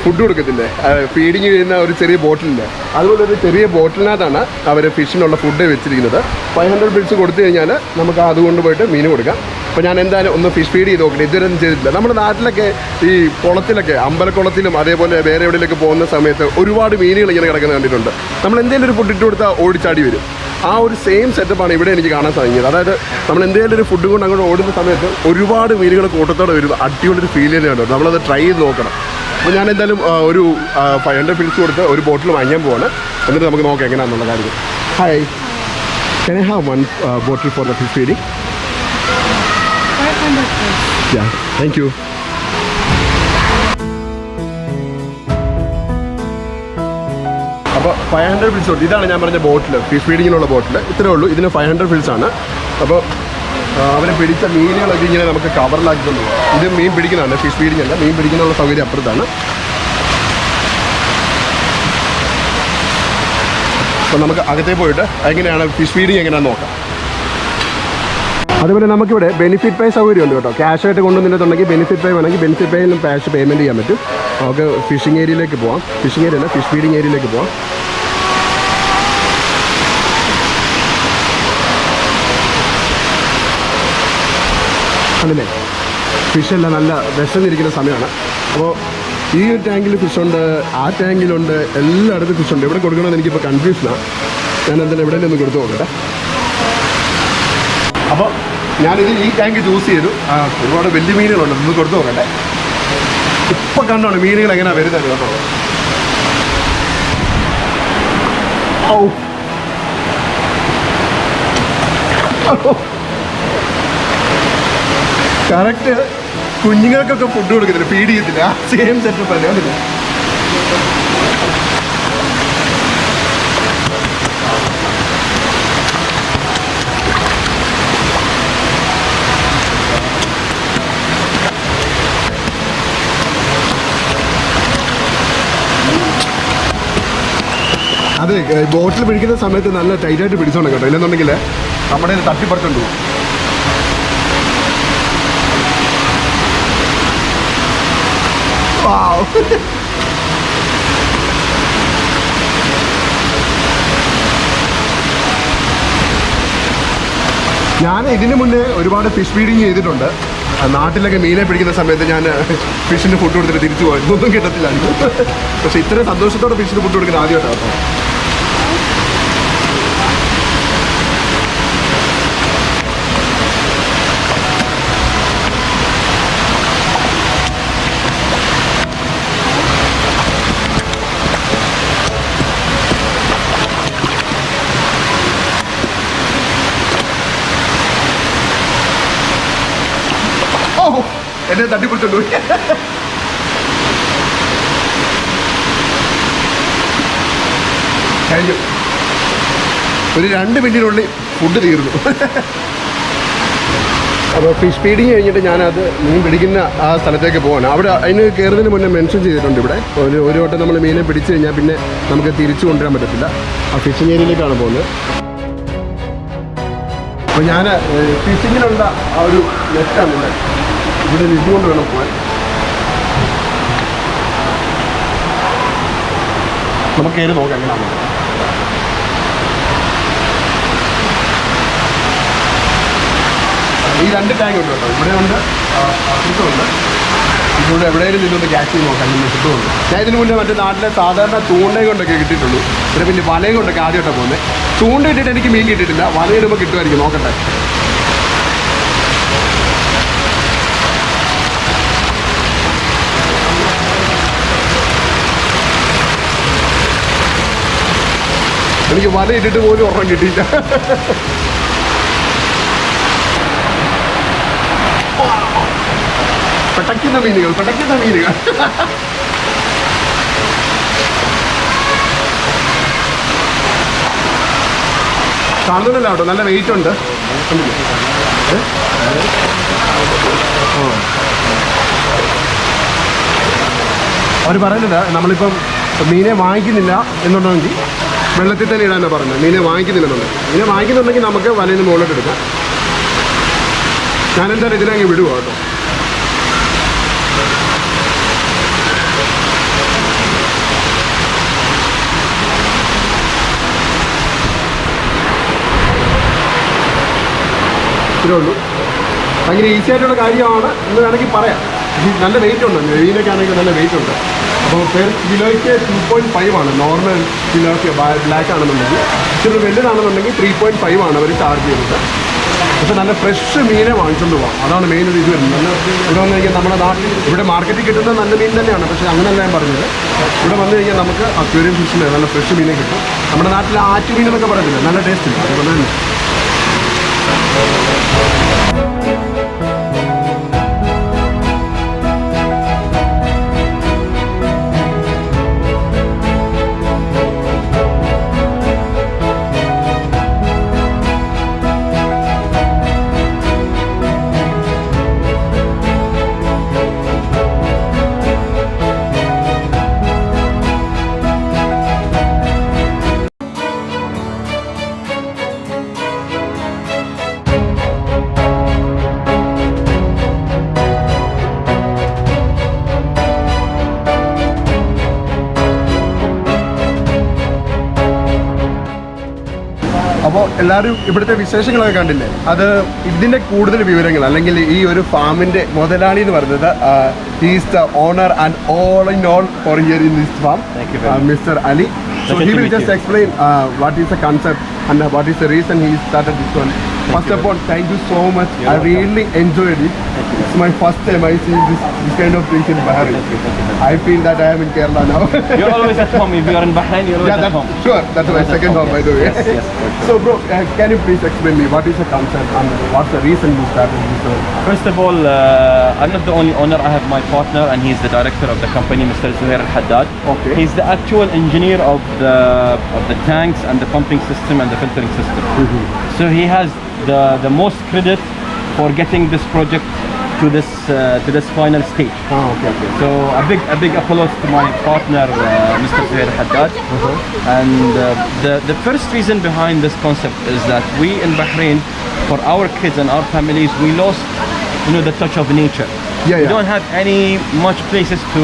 S1: ഫുഡ് കൊടുക്കത്തില്ലേ, ഫീഡിങ് ചെയ്യുന്ന ഒരു ചെറിയ ബോട്ടിലില്ലേ, അതുപോലെ ഒരു ചെറിയ ബോട്ടിലിനകത്താണ് അവർ ഫിഷിനുള്ള ഫുഡ് വെച്ചിരിക്കുന്നത്. 500 ഫിൽസ് കൊടുത്തു കഴിഞ്ഞാൽ നമുക്ക് അതുകൊണ്ട് പോയിട്ട് മീൻ കൊടുക്കാം. അപ്പോൾ ഞാൻ എന്തായാലും ഒന്ന് ഫിഷ് ഫീഡ് ചെയ്ത് നോക്കട്ടെ, ഇതുവരെ ഒന്നും ചെയ്തിട്ടില്ല. നമ്മുടെ നാട്ടിലൊക്കെ ഈ കുളത്തിലൊക്കെ അമ്പലക്കുളത്തിലും അതേപോലെ വേറെ എവിടെയൊക്കെ പോകുന്ന സമയത്ത് ഒരുപാട് മീനുകൾ ഇങ്ങനെ കിടക്കുന്നത് കണ്ടിട്ടുണ്ട്. നമ്മൾ എന്തെങ്കിലും ഒരു ഫുഡ് ഇട്ട് കൊടുത്താൽ ഓടിച്ചാടി വരും. ആ ഒരു സെയിം സെറ്റപ്പാണ് ഇവിടെ എനിക്ക് കാണാൻ സാധിക്കുന്നത്. അതായത് നമ്മൾ എന്തെങ്കിലും ഒരു ഫുഡ് കൊണ്ട് അങ്ങോട്ട് ഓടുന്ന സമയത്ത് ഒരുപാട് മീനുകൾ കൂട്ടത്തോടെ വരും. അടിപൊളി ഫീൽ ചെയ്യുന്നുണ്ട്. നമ്മളത് ട്രൈ ചെയ്ത് നോക്കണം. അപ്പോൾ ഞാൻ എന്തായാലും ഒരു 500 ഫിൽസ് കൊടുത്ത് ഒരു ബോട്ടിൽ വാങ്ങിക്കാൻ പോവാണ്. എന്നിട്ട് നമുക്ക് നോക്കാം എങ്ങനെയാണെന്നുള്ള കാര്യം. Hi, can I have one bottle for the fish feeding?
S2: 500 fils.
S1: Yeah, thank you. അപ്പോൾ 500 ഫിൽസ് കൊടുത്തു. ഇതാണ് ഞാൻ പറഞ്ഞ ബോട്ടിൽ, ഫിഷ് ഫീഡിങ്ങിനുള്ള ബോട്ടിൽ. ഇത്രേ ഉള്ളൂ. ഇതിന് 500 ഫിൽസ് ആണ്. അപ്പോൾ അവരെ പിടിച്ച മീനുകളൊക്കെ ഇങ്ങനെ നമുക്ക് കവറിലാക്കി കൊണ്ടുപോകാം. ഇത് മീൻ പിടിക്കുന്നതാണ്, ഫിഷ് ഫീഡിങ് അല്ല. മീൻ പിടിക്കാനുള്ള സൗകര്യം അപ്പുറത്താണ്. അപ്പോൾ നമുക്ക് അകത്തേ പോയിട്ട് എങ്ങനെയാണ് ഫിഷ് ഫീഡിങ് എങ്ങനെയാണെന്ന് നോക്കാം. അതുപോലെ നമുക്കിവിടെ ബെനിഫിറ്റ് പേ സൗകര്യമുണ്ട് കേട്ടോ. ക്യാഷായിട്ട് കൊണ്ടുവന്നിട്ടുണ്ടെങ്കിൽ ബെനിഫിറ്റ് പേ വേണമെങ്കിൽ ബെനിഫിറ്റ് പേയിലും ക്യാഷ് പേയ്മെൻറ്റ് ചെയ്യാൻ പറ്റും. നമുക്ക് ഫിഷിംഗ് ഏരിയയിലേക്ക് പോകാം. ഫിഷിംഗ് ഏരിയ അല്ല, ഫിഷ് ഫീഡിങ് ഏരിയയിലേക്ക് പോകാം. അതല്ലേ, ഫിഷെല്ലാം നല്ല വിശന്നിരിക്കുന്ന സമയമാണ്. അപ്പോൾ ഈ ഒരു ടാങ്കിൽ ഫിഷുണ്ട്, ആ ടാങ്കിലുണ്ട്, എല്ലായിടത്തും ഫിഷുണ്ട്. എവിടെ കൊടുക്കണമെന്ന് എനിക്കിപ്പോൾ കൺഫ്യൂഷനാണ്. ഞാൻ എന്തായാലും എവിടെയെങ്കിലും ഒന്ന് കൊടുത്തു നോക്കട്ടെ. അപ്പോൾ ഞാനിത് ഈ ടാങ്ക് ചൂസ് ചെയ്തു. ഒരുപാട് വലിയ മീനുകളുണ്ട്, ഒന്ന് കൊടുത്തു നോക്കട്ടെ. ഇപ്പം കണ്ടോണം മീനുകൾ എങ്ങനെയാണ് വരുന്നത് കേട്ടോ. ഓ കറക്റ്റ് കുഞ്ഞുങ്ങൾക്കൊക്കെ ഫുഡ് കൊടുക്കത്തില്ല, ഫീഡ് ചെയ്യത്തില്ല. സെയിം സെറ്റപ്പ് അല്ലേ അതില്ല. അത് ബോട്ടിൽ പിടിക്കുന്ന സമയത്ത് നല്ല ടൈറ്റായിട്ട് പിടിച്ചോണം കേട്ടോ, ഇല്ലെന്നുണ്ടെങ്കിൽ നമ്മുടെ തട്ടിപ്പറിച്ചോണ്ട് പോകും. ഉണ്ടാവും. ഞാൻ ഇതിന് മുന്നേ ഒരുപാട് ഫിഷ് ഫീഡിങ് ചെയ്തിട്ടുണ്ട്. നാട്ടിലൊക്കെ മീനെ പിടിക്കുന്ന സമയത്ത് ഞാൻ ഫിഷിന് ഫുഡ് കൊടുത്തിട്ട് തിരിച്ചു പോയിരുന്നു. ഒന്നും കിട്ടത്തില്ല. പക്ഷെ ഇത്രയും സന്തോഷത്തോടെ ഫിഷിന് ഫുഡ് കൊടുക്കുന്നത് ആദ്യമായിട്ടാണ് കേട്ടോ. എന്നെ തട്ടിപ്പിടിച്ചോണ്ടു പോയി. കഴിഞ്ഞു. ഒരു 2 മിനിറ്റിനുള്ളിൽ ഫുഡ് തീർന്നു. അപ്പോൾ ഫിഷ് ഫീഡിങ് കഴിഞ്ഞിട്ട് ഞാനത് മീൻ പിടിക്കുന്ന ആ സ്ഥലത്തേക്ക് പോവാണ്. അവിടെ അതിന് കയറുന്നതിന് മുന്നേ മെൻഷൻ ചെയ്തിട്ടുണ്ട് ഇവിടെ. ഒരു വട്ടം നമ്മൾ മീനെ പിടിച്ചു കഴിഞ്ഞാൽ പിന്നെ നമുക്ക് തിരിച്ചു കൊണ്ടുവരാൻ പറ്റത്തില്ല. ആ ഫിഷിംഗ് ഏരിയയിലേക്കാണ് പോകുന്നത്. അപ്പോൾ ഞാൻ ഫിഷിങ്ങിനുള്ള ആ ഒരു നെറ്റാണ് ഇവിടെ ഇതുകൊണ്ട് വേണം പോകാൻ. നമുക്ക് കയറി നോക്കാം എങ്ങനെയാണ്. ഈ 2 ടാങ്ക് ഉണ്ട് കേട്ടോ. ഇവിടെ ഉണ്ട്, അപ്പുറത്തുണ്ട്. ഇതിലൂടെ എവിടെയെങ്കിലും നിന്നൊന്ന് ക്യാച്ച് ചെയ്ത് നോക്കാം. ഇന്ന് കിട്ടുമുണ്ട്. ഞാൻ ഇതിന് മുന്നേ മറ്റേ നാട്ടിലെ സാധാരണ ചൂണ്ടയും കൊണ്ടൊക്കെ കിട്ടിയിട്ടുള്ളൂ. പിന്നെ പിന്നെ വലയും കൊണ്ടൊക്കെ ആദ്യമായിട്ടാണ് പോകുന്നത്. ചൂണ്ട ഇട്ടിട്ട് എനിക്ക് മീൻ കിട്ടിയിട്ടില്ല. വലയിടുമ്പോൾ കിട്ടുമായിരിക്കും, നോക്കട്ടെ. എനിക്ക് വല ഇട്ടിട്ട് പോലും ഒരെണ്ണം കിട്ടിയില്ല. പെട്ടയ്ക്കുന്ന മീനുകൾ. കാണുന്നില്ല കേട്ടോ, നല്ല വെയിറ്റ് ഉണ്ട്. അവർ പറയുന്നത് നമ്മളിപ്പം മീനെ വാങ്ങിക്കുന്നില്ല എന്നുണ്ടെങ്കിൽ വെള്ളത്തിൽ തന്നെ ഇടാനാണ് പറഞ്ഞത്. മീനെ വാങ്ങിക്കുന്നില്ലെന്നുണ്ടെങ്കിൽ. മീനെ വാങ്ങിക്കുന്നുണ്ടെങ്കിൽ നമുക്ക് വലയിൽ നിന്ന് മുകളിലോട്ട് എടുക്കാം. ഞാനെന്തായാലും ഇതിനങ്ങ് വിടുക കേട്ടോ. ഇത്രേ ഉള്ളൂ. ഭയങ്കര ഈസി ആയിട്ടുള്ള കാര്യമാണ് എന്ന് വേണമെങ്കിൽ പറയാം. നല്ല വെയിറ്റ് ഉണ്ട്. മീനൊക്കെ ആണെങ്കിൽ നല്ല വെയിറ്റ് ഉണ്ട്. അപ്പോൾ പെർ കിലോയ്ക്ക് 2.5 ആണ് നോർമൽ കിലോയ്ക്ക് ബ്ലാക്ക് ആണെന്നുണ്ടെങ്കിൽ. ഇച്ചിരി വലുതാണെന്നുണ്ടെങ്കിൽ 3.5 ആണ് അവർ ചാർജ് ചെയ്യുന്നത്. പക്ഷേ നല്ല ഫ്രഷ് മീനെ വാങ്ങിച്ചുകൊണ്ട് പോകാം. അതാണ് മെയിൻ ഒരു ഇത് വരുന്നത്. നല്ല ഇവിടെ വന്നു കഴിഞ്ഞാൽ നമ്മുടെ നാട്ടിൽ ഇവിടെ മാർക്കറ്റിൽ കിട്ടുന്ന നല്ല മീൻ തന്നെയാണ്. പക്ഷേ അങ്ങനെയല്ല ഞാൻ പറഞ്ഞത്. ഇവിടെ വന്നു കഴിഞ്ഞാൽ നമുക്ക് അക്വേറിയം ഫിഷിന് നല്ല ഫ്രഷ് മീനെ കിട്ടും. നമ്മുടെ നാട്ടിൽ ആറ്റുമീൻ എന്നൊക്കെ പറയത്തില്ല, നല്ല ടേസ്റ്റ് ഇല്ല. അതുപോലെ തന്നെ അപ്പോൾ എല്ലാവരും ഇവിടുത്തെ വിശേഷങ്ങളൊക്കെ കണ്ടില്ലേ. അത് ഇതിൻ്റെ കൂടുതൽ വിവരങ്ങൾ അല്ലെങ്കിൽ ഈ ഒരു ഫാമിൻ്റെ മുതലാളി എന്ന് പറയുന്നത് is the owner and all in all for here in this farm, mister Ali. So he will just explain what is the concept and what is the reason he started this one. First of all, thank you so much. I really enjoyed it. It's my first time I see this kind of things in Bahrain. I feel that I am in Kerala now.
S2: You're always at home. If you are in Bahrain, you're always at home.
S1: Sure, that's my second home, by the way.
S2: Yes.
S1: So bro, can you please explain me what is the concept and what's the reason you started this one?
S2: First of all, I'm not the only owner. I have my partner, and he's the director of the company, Mr. Zuhair Al-Haddad.
S1: Okay.
S2: He's the actual engineer of the tanks and the pumping system and the filtering system. So he has the most credit for getting this project to this final stage.
S1: Okay.
S2: So a big applause to my partner, Mr. Zuhair Al-Haddad. And the first reason behind this concept is that we in Bahrain, for our kids and our families, we lost the touch of nature.
S1: Yeah.
S2: We don't have any much places to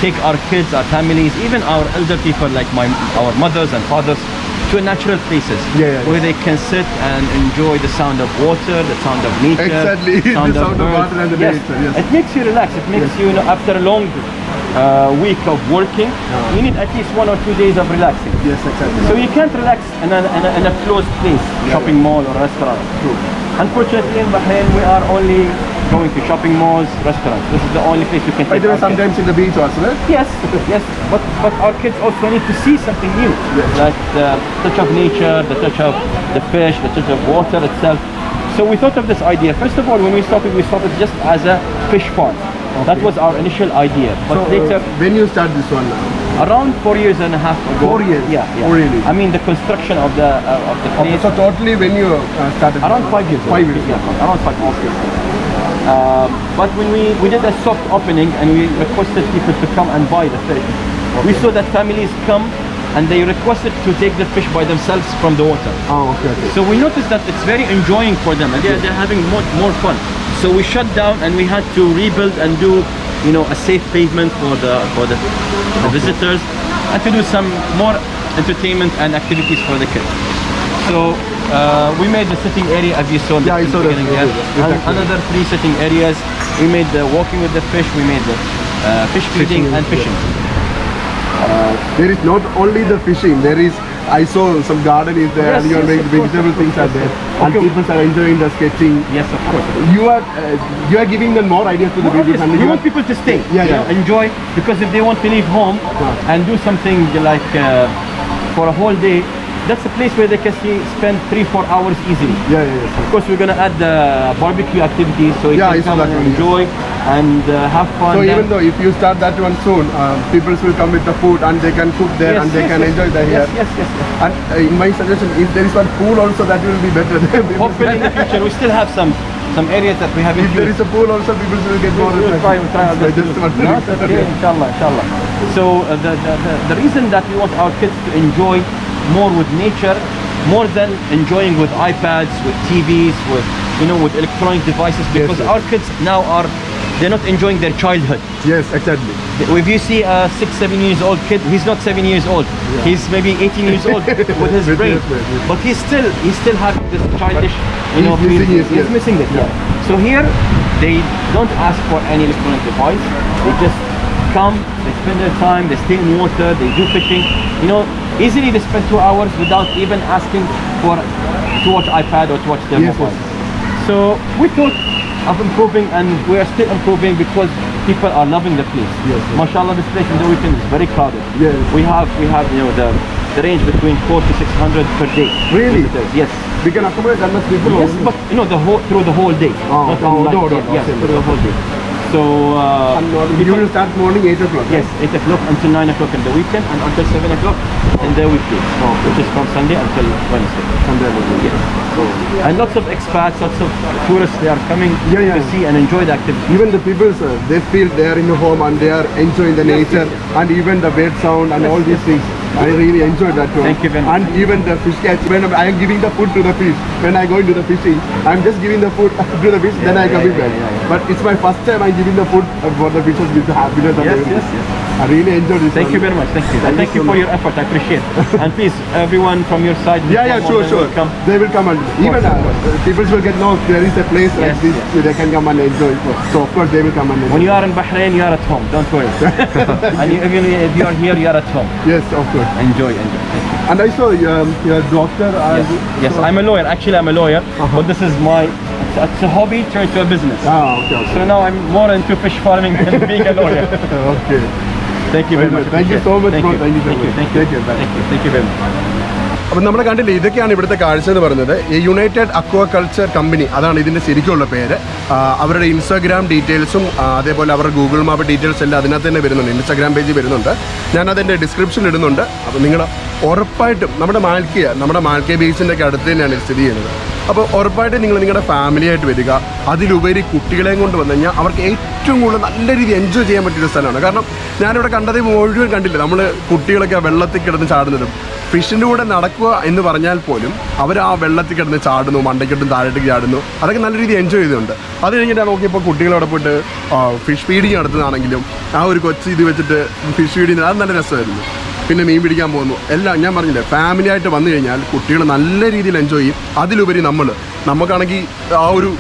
S2: take our kids, our families, even our elder people like our mothers and fathers to natural places where they can sit and enjoy the sound of water, the sound of nature,
S1: Exactly, the sound of
S2: birds.
S1: water and the nature, yes.
S2: It makes you relax. It makes you, after a long week of working, you need at least 1 or 2 days of relaxing.
S1: Yes, exactly.
S2: So you can't relax in a closed place, shopping mall or restaurant.
S1: True.
S2: Unfortunately, in Bahrain, we are only going to shopping malls, restaurants. This is the only place you can
S1: By
S2: take
S1: the way,
S2: our kids.
S1: sometimes in the beach as well.
S2: Yes, yes, but our kids also need to see something new, like the touch of nature, the touch of the fish, the touch of water itself. So we thought of this idea. First of all, when we started just as a fish farm. That was our initial idea. But
S1: So,
S2: later,
S1: when you start this one now?
S2: around 4 years and a half ago.
S1: 4 years?
S2: Yeah, yeah.
S1: Oh, really?
S2: I mean, the construction of the place.
S1: So totally when you started?
S2: Around 5 years.
S1: 5 years.
S2: Yeah, around 5 years. But when we did a soft opening and we requested people to come and buy the fish, we saw that families come and they requested to take the fish by themselves from the water.
S1: Oh, okay, okay.
S2: So we noticed that it's very enjoying for them and they're having more fun. So we shut down and we had to rebuild and do, a safe pavement for the visitors and to do some more entertainment and activities for the kids. So we made the sitting area as you saw in the
S1: Yeah, I saw that.
S2: beginning there. And another 3 sitting areas. We made the walking with the fish, we made the fish feeding and fishing.
S1: There is not only the fishing, there is, I saw some garden is there,
S2: Yes,
S1: and you are
S2: yes,
S1: making
S2: of course,
S1: vegetable
S2: of
S1: things are
S2: course,
S1: there,
S2: yes.
S1: and
S2: Okay.
S1: people are enjoying the sketching.
S2: Yes, of course.
S1: You are giving them more ideas to the
S2: Well,
S1: people.
S2: yes,
S1: and
S2: we
S1: you
S2: want
S1: are,
S2: people to stay,
S1: Yeah.
S2: enjoy, because if they want to leave home and do something like for a whole day, that's a place where they can spend 3-4 hours easily.
S1: yeah, yes.
S2: Of course, we're gonna add the barbecue activities so you
S1: Yeah, I
S2: can
S1: saw
S2: come
S1: that
S2: and
S1: one, yes.
S2: enjoy and have fun.
S1: So
S2: Then-
S1: even though if you start that one soon, people will come with the food and they can cook there
S2: Yes,
S1: and they
S2: yes,
S1: can
S2: yes,
S1: enjoy the here.
S2: yes, yes, yes.
S1: And in my suggestion, if there is one pool also, that will be better.
S2: Hopefully in the future we still have some areas that we haven't
S1: If there
S2: used.
S1: is a pool also, people will get more.
S2: We'll try our
S1: I
S2: best to
S1: just
S2: do.
S1: want to
S2: No, it's okay, inshallah. So the reason that we want our kids to enjoy more with nature, more than enjoying with iPads, with TVs, with electronic devices, because
S1: yes.
S2: our kids now they're not enjoying their childhood.
S1: Yes, exactly.
S2: If you see a 6-7 years old kid, he's not 7 years old. He's maybe 18 years old with his
S1: With
S2: brain,
S1: his brain, yes.
S2: but he's still having this childish,
S1: he's missing
S2: feel.
S1: his-
S2: He's
S1: yes.
S2: missing it. Yeah. So here they don't ask for any electronic device. They just come, they spend their time, they stay in water, they do fishing. Easily they spend 2 hours without even asking to watch iPad or to watch their
S1: Yes,
S2: mobile.
S1: yes.
S2: So we thought of improving, and we are still improving because people are loving the place.
S1: Yes, yes.
S2: Mashallah, this place in the weekend is very crowded.
S1: Yes.
S2: We have the range between 400 to 600 per day.
S1: Really?
S2: Visitors. Yes.
S1: We can accommodate that much people.
S2: Yes,
S1: only.
S2: but through the whole day.
S1: Oh,
S2: Not
S1: oh,
S2: on
S1: no,
S2: night.
S1: no, no,
S2: Yes,
S1: same.
S2: through the whole day. So
S1: And you
S2: people-
S1: will start morning 8 o'clock.
S2: yes, 8 o'clock until 9 o'clock in the weekend, and until 7 o'clock in the weekdays, which is from Sunday until Wednesday.
S1: Sunday.
S2: Yes. And lots of expats, lots of tourists, they are coming
S1: Yeah.
S2: to see and enjoy the activity.
S1: Even the people, they feel they are in the home and they are enjoying the nature and even the bird sound and all these things. I really enjoy that one.
S2: Thank you very much.
S1: And even the fish catch. When I am giving the food to the fish, when I go into the fishing, I'm just giving the food to the fish, then I come back. But it's my first time I'm giving the food for the fishes with the happiness. and
S2: Yes,
S1: everything.
S2: yes, yes.
S1: I really enjoy this.
S2: Thank
S1: one.
S2: you very much. Thank you.
S1: Thank
S2: And thank
S1: you
S2: you
S1: so
S2: for
S1: much.
S2: your effort. I appreciate it. And please, everyone from your side.
S1: Yeah,
S2: more
S1: sure,
S2: than
S1: sure.
S2: welcome.
S1: They will come and even people will get know there is a place like
S2: Yes,
S1: this
S2: yes.
S1: they can come and enjoy. So of course they will come and enjoy.
S2: When you are in Bahrain, you are at home. Don't worry. And even if you are here, you are at home.
S1: Yes, of course.
S2: Enjoy. Thank you.
S1: And I saw your doctor.
S2: Yes, I'm a lawyer. Actually, I'm a lawyer. But this is it's a hobby turned to a business.
S1: Okay.
S2: So now I'm more into fish farming than being a lawyer.
S1: Okay.
S2: Thank you very much.
S1: Thank you so much,
S2: Thank
S1: bro.
S2: you.
S1: Thank you so
S2: Thank you.
S1: much.
S2: Thank you.
S1: Take care. Bye.
S2: Thank you. Thank you very much.
S1: അപ്പം നമ്മുടെ കണ്ടില്ല ഇതൊക്കെയാണ് ഇവിടുത്തെ കാഴ്ച എന്ന് പറയുന്നത് ഈ United aquaculture company അതാണ് ഇതിൻ്റെ ശരിക്കുള്ള പേര് അവരുടെ ഇൻസ്റ്റാഗ്രാം ഡീറ്റെയിൽസും അതേപോലെ അവരുടെ ഗൂഗിൾ മാപ്പ് ഡീറ്റെയിൽസ് എല്ലാം അതിനകത്ത് തന്നെ വരുന്നുണ്ട് ഇൻസ്റ്റാഗ്രാം പേജിൽ വരുന്നുണ്ട് ഞാനതിൻ്റെ ഡിസ്ക്രിപ്ഷനിൽ ഇടുന്നുണ്ട് അപ്പോൾ നിങ്ങൾ ഉറപ്പായിട്ടും നമ്മുടെ മാൽക്കിയ ബീച്ചിൻ്റെ ഒക്കെ അടുത്ത് തന്നെയാണ് ഇത് സ്ഥിതി ചെയ്യുന്നത് അപ്പോൾ ഉറപ്പായിട്ടും നിങ്ങൾ നിങ്ങളുടെ ഫാമിലിയായിട്ട് വരിക. അതിലുപരി കുട്ടികളെയും കൊണ്ട് വന്നു കഴിഞ്ഞാൽ അവർക്ക് ഏറ്റവും കൂടുതൽ നല്ല രീതിയിൽ എൻജോയ് ചെയ്യാൻ പറ്റിയൊരു സ്ഥലമാണ്. കാരണം ഞാനിവിടെ കണ്ടത് മുഴുവൻ കണ്ടില്ല, നമ്മൾ കുട്ടികളൊക്കെ വെള്ളത്തിൽ കിടന്ന് ചാടുന്നതും ഫിഷിൻ്റെ കൂടെ നടക്കുക എന്ന് പറഞ്ഞാൽ പോലും അവർ ആ വെള്ളത്തിൽ കിടന്ന് ചാടുന്നു, മണ്ടയ്ക്കിട്ടും താഴേക്ക് ചാടുന്നു, അതൊക്കെ നല്ല രീതിയിൽ എൻജോയ് ചെയ്തിട്ടുണ്ട്. അത് കഴിഞ്ഞിട്ട് നോക്കിയപ്പോൾ കുട്ടികളോടെ പോയിട്ട് ഫിഷ് ഫീഡിങ് നടത്തുന്നതാണെങ്കിലും ആ ഒരു കൊച്ചു ഇത് വെച്ചിട്ട് ഫിഷ് ഫീഡിങ് അത് നല്ല രസമായിരുന്നു. പിന്നെ മീൻ പിടിക്കാൻ പോകുന്നു എല്ലാം ഞാൻ പറഞ്ഞില്ലേ, ഫാമിലി ആയിട്ട് വന്നു കഴിഞ്ഞാൽ കുട്ടികൾ നല്ല രീതിയിൽ എൻജോയ് ചെയ്യും. അതിലുപരി നമുക്കാണെങ്കിൽ ആ ഒരു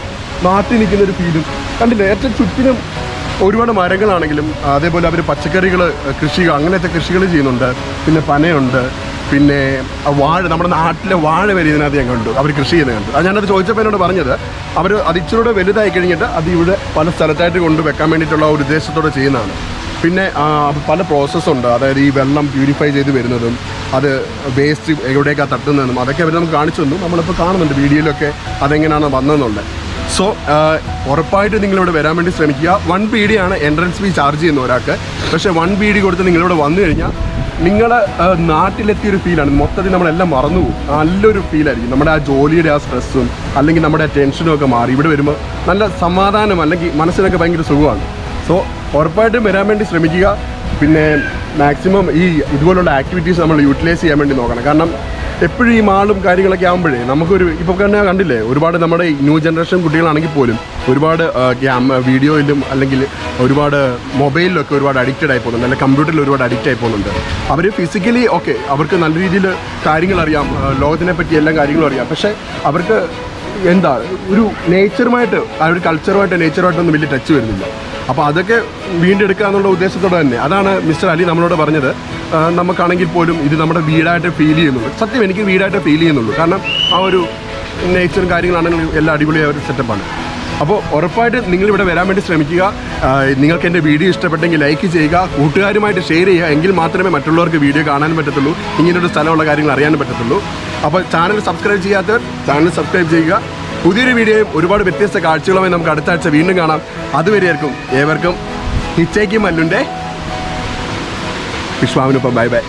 S1: നാട്ടിൽ നിൽക്കുന്നൊരു ഫീലും കണ്ടില്ലേ. ഏറ്റവും ചുറ്റിനും ഒരുപാട് മരങ്ങളാണെങ്കിലും അതേപോലെ അവർ പച്ചക്കറികൾ കൃഷി അങ്ങനത്തെ കൃഷികൾ ചെയ്യുന്നുണ്ട്. പിന്നെ പനയുണ്ട്, പിന്നെ വാഴ, നമ്മുടെ നാട്ടിലെ വാഴ വരെ ഇതിനകത്ത് ഞാൻ കണ്ടു അവർ കൃഷി ചെയ്യുന്നത് കണ്ടു. അത് ഞാനത് ചോദിച്ചപ്പോൾ എന്നോട് പറഞ്ഞത് അവർ അത് ഇച്ചിരൂടെ വലുതായി കഴിഞ്ഞിട്ട് അത് ഇവിടെ പല സ്ഥലത്തായിട്ട് കൊണ്ട് വെക്കാൻ വേണ്ടിയിട്ടുള്ള ഒരു ഉദ്ദേശത്തോടെ ചെയ്യുന്നതാണ്. പിന്നെ പല പ്രോസസ്സുണ്ട്, അതായത് ഈ വെള്ളം പ്യൂരിഫൈ ചെയ്ത് വരുന്നതും അത് വേസ്റ്റ് എവിടേക്കാണ് തട്ടുന്നതെന്നും അതൊക്കെ അവർ നമുക്ക് കാണിച്ചു തന്നു. നമ്മളിപ്പോൾ കാണുന്നുണ്ട് വീഡിയോയിലൊക്കെ അതെങ്ങനെയാണ് വന്നതെന്നുള്ളത്. സോ ഉറപ്പായിട്ട് നിങ്ങളിവിടെ വരാൻ വേണ്ടി ശ്രമിക്കുക. 1 BD ആണ് എൻട്രൻസ് ഫീ ചാർജ് ചെയ്യുന്ന ഒരാൾക്ക്. പക്ഷേ 1 BD കൊടുത്ത് നിങ്ങളിവിടെ വന്നു കഴിഞ്ഞാൽ നിങ്ങൾ നാട്ടിലെത്തിയൊരു ഫീലാണ്. മൊത്തത്തിൽ നമ്മളെല്ലാം മറന്നു പോകും. നല്ലൊരു ഫീലായിരിക്കും. നമ്മുടെ ആ ജോലിയുടെ ആ സ്ട്രെസ്സും അല്ലെങ്കിൽ നമ്മുടെ ആ ടെൻഷനും ഒക്കെ മാറി ഇവിടെ വരുമ്പോൾ നല്ല സമാധാനം, അല്ലെങ്കിൽ മനസ്സിനൊക്കെ ഭയങ്കര സുഖമാണ്. സോ ഉറപ്പായിട്ടും വരാൻ വേണ്ടി ശ്രമിക്കുക. പിന്നെ മാക്സിമം ഈ ഇതുപോലുള്ള ആക്ടിവിറ്റീസ് നമ്മൾ യൂട്ടിലൈസ് ചെയ്യാൻ വേണ്ടി നോക്കണം. കാരണം എപ്പോഴും ഈ മാളും കാര്യങ്ങളൊക്കെ ആകുമ്പോഴേ നമുക്കൊരു ഇപ്പോൾ തന്നെ കണ്ടില്ലേ, ഒരുപാട് നമ്മുടെ ന്യൂ ജനറേഷൻ കുട്ടികളാണെങ്കിൽ പോലും ഒരുപാട് വീഡിയോയിലും അല്ലെങ്കിൽ ഒരുപാട് മൊബൈലിലൊക്കെ ഒരുപാട് അഡിക്റ്റഡ് ആയി പോകുന്നുണ്ട്, അല്ലെങ്കിൽ കമ്പ്യൂട്ടറിൽ ഒരുപാട് അഡിക്റ്റ് ആയി പോകുന്നുണ്ട്. അവർ ഫിസിക്കലി ഓക്കെ, അവർക്ക് നല്ല രീതിയിൽ കാര്യങ്ങൾ അറിയാം, ലോകത്തിനെ പറ്റി എല്ലാ കാര്യങ്ങളും അറിയാം. പക്ഷേ അവർക്ക് എന്താ ഒരു നേച്ചറുമായിട്ട് ആ ഒരു നേച്ചറുമായിട്ടൊന്നും വലിയ ടച്ച് വരുന്നില്ല. അപ്പോൾ അതൊക്കെ വീണ്ടെടുക്കുക എന്നുള്ള ഉദ്ദേശത്തോടെ തന്നെ അതാണ് മിസ്റ്റർ അലി നമ്മളോട് പറഞ്ഞത്. നമുക്കാണെങ്കിൽ പോലും ഇത് നമ്മുടെ വീടായിട്ട് ഫീൽ ചെയ്യുന്നുള്ളൂ. സത്യം എനിക്ക് വീടായിട്ട് ഫീൽ ചെയ്യുന്നുള്ളൂ. കാരണം ആ ഒരു നേച്ചറും കാര്യങ്ങളാണെങ്കിലും എല്ലാം അടിപൊളിയായ ഒരു സെറ്റപ്പാണ്. അപ്പോൾ ഉറപ്പായിട്ട് നിങ്ങളിവിടെ വരാൻ വേണ്ടി ശ്രമിക്കുക. നിങ്ങൾക്ക് എൻ്റെ വീഡിയോ ഇഷ്ടപ്പെട്ടെങ്കിൽ ലൈക്ക് ചെയ്യുക, കൂട്ടുകാരുമായിട്ട് ഷെയർ ചെയ്യുക. എങ്കിൽ മാത്രമേ മറ്റുള്ളവർക്ക് വീഡിയോ കാണാനും പറ്റത്തുള്ളൂ, ഇങ്ങനൊരു സ്ഥലമുള്ള കാര്യങ്ങൾ അറിയാനും പറ്റത്തുള്ളൂ. അപ്പോൾ ചാനൽ സബ്സ്ക്രൈബ് ചെയ്യാത്തവർ ചാനൽ സബ്സ്ക്രൈബ് ചെയ്യുക. പുതിയൊരു വീഡിയോയും ഒരുപാട് വ്യത്യസ്ത കാഴ്ചകളുമായി നമുക്ക് അടുത്ത ആഴ്ച വീണ്ടും കാണാം. അതുവരെയായിരിക്കും ഏവർക്കും ഹിച്ചയ്ക്കും മല്ലുൻ്റെ വിശ്വാമിനൊപ്പം ബൈ ബൈ.